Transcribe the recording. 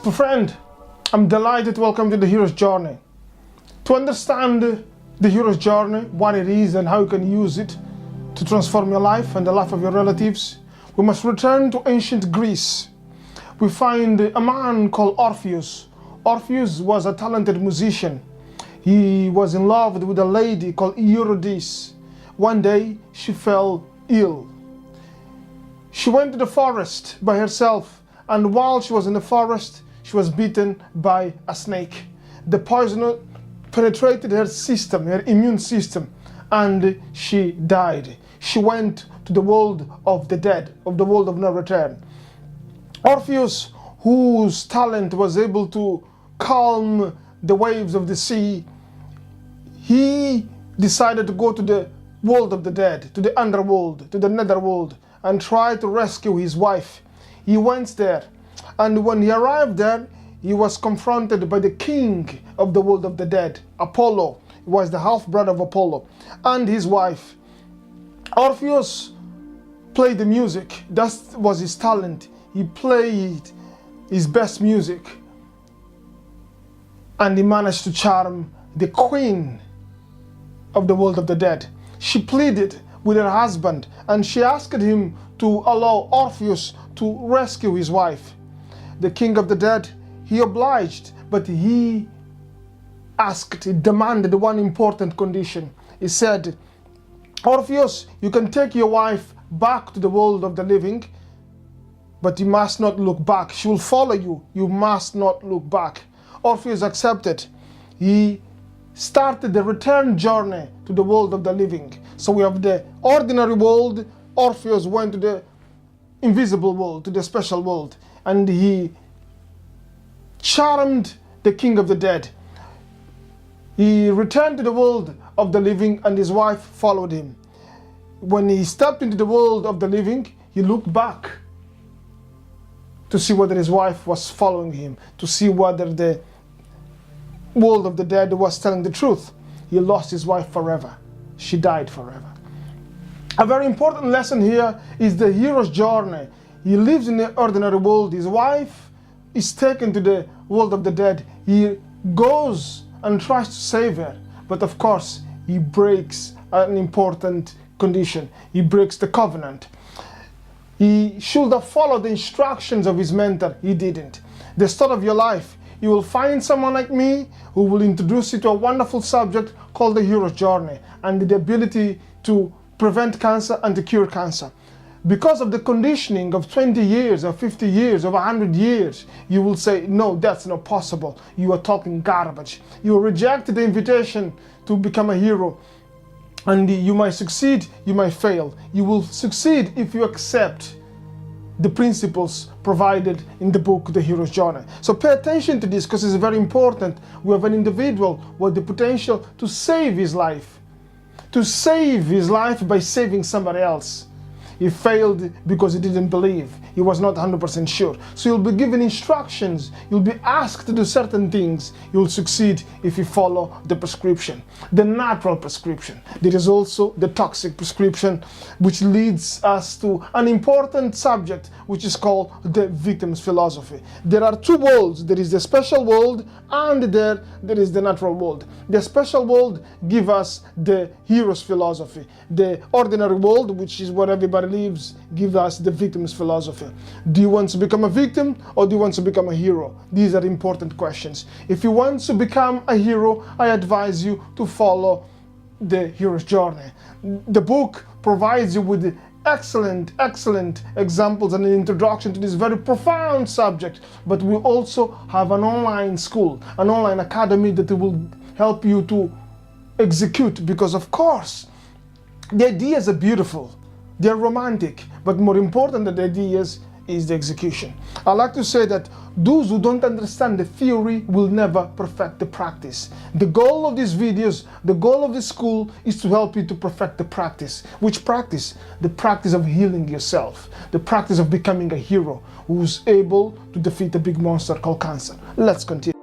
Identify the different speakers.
Speaker 1: So friend, I'm delighted to welcome you to the hero's journey. To understand the hero's journey, what it is and how you can use it to transform your life and the life of your relatives, we must return to ancient Greece. We find a man called Orpheus. Orpheus was a talented musician. He was in love with a lady called Eurydice. One day she fell ill. She went to the forest by herself, and while she was in the forest, she was bitten by a snake. The poison penetrated her system, her immune system, and she died. She went to the world of the dead, of the world of no return. Orpheus, whose talent was able to calm the waves of the sea, he decided to go to the world of the dead, to the underworld, to the netherworld, and try to rescue his wife. He went there, and when he arrived there, he was confronted by the king of the world of the dead, Apollo. He was the half-brother of Apollo, and his wife. Orpheus played the music. That was his talent. He played his best music, and he managed to charm the queen of the world of the dead. She pleaded with her husband, and she asked him to allow Orpheus to rescue his wife. The king of the dead, he obliged, but he demanded one important condition. He said, Orpheus, you can take your wife back to the world of the living, but you must not look back. She will follow you. You must not look back. Orpheus accepted. He started the return journey to the world of the living. So we have the ordinary world. Orpheus went to the invisible world, to the special world, and he charmed the king of the dead. He returned to the world of the living, and his wife followed him. When he stepped into the world of the living, he looked back to see whether his wife was following him, to see whether the world of the dead was telling the truth. He lost his wife forever. She died forever. A very important lesson here is the hero's journey. He lives in the ordinary world. His wife is taken to the world of the dead. He goes and tries to save her, but of course he breaks an important condition. He breaks the covenant. He should have followed the instructions of his mentor. He didn't. The start of your life, you will find someone like me who will introduce you to a wonderful subject called the hero's journey and the ability to prevent cancer and to cure cancer. Because of the conditioning of 20 years or 50 years or 100 years, you will say, no, that's not possible. You are talking garbage. You reject the invitation to become a hero. And you might succeed, you might fail. You will succeed if you accept the principles provided in the book, The Hero's Journey. So pay attention to this, because it's very important. We have an individual with the potential to save his life. To save his life by saving somebody else. He failed because he didn't believe. He was not 100% sure. So you'll be given instructions. You'll be asked to do certain things. You'll succeed if you follow the prescription, the natural prescription. There is also the toxic prescription, which leads us to an important subject, which is called the victim's philosophy. There are two worlds. There is the special world, and there is the natural world. The special world gives us the hero's philosophy. The ordinary world, which is where everybody lives, gives us the victim's philosophy. Do you want to become a victim, or do you want to become a hero? These are important questions. If you want to become a hero, I advise you to follow the hero's journey. The book provides you with excellent examples and an introduction to this very profound subject, but we also have an online school, an online academy that will help you to execute, because of course the ideas are beautiful, they're romantic, but more important than the ideas is the execution. I like to say that those who don't understand the theory will never perfect the practice. The goal of these videos, the goal of this school, is to help you to perfect the practice. Which practice? The practice of healing yourself. The practice of becoming a hero who's able to defeat a big monster called cancer. Let's continue.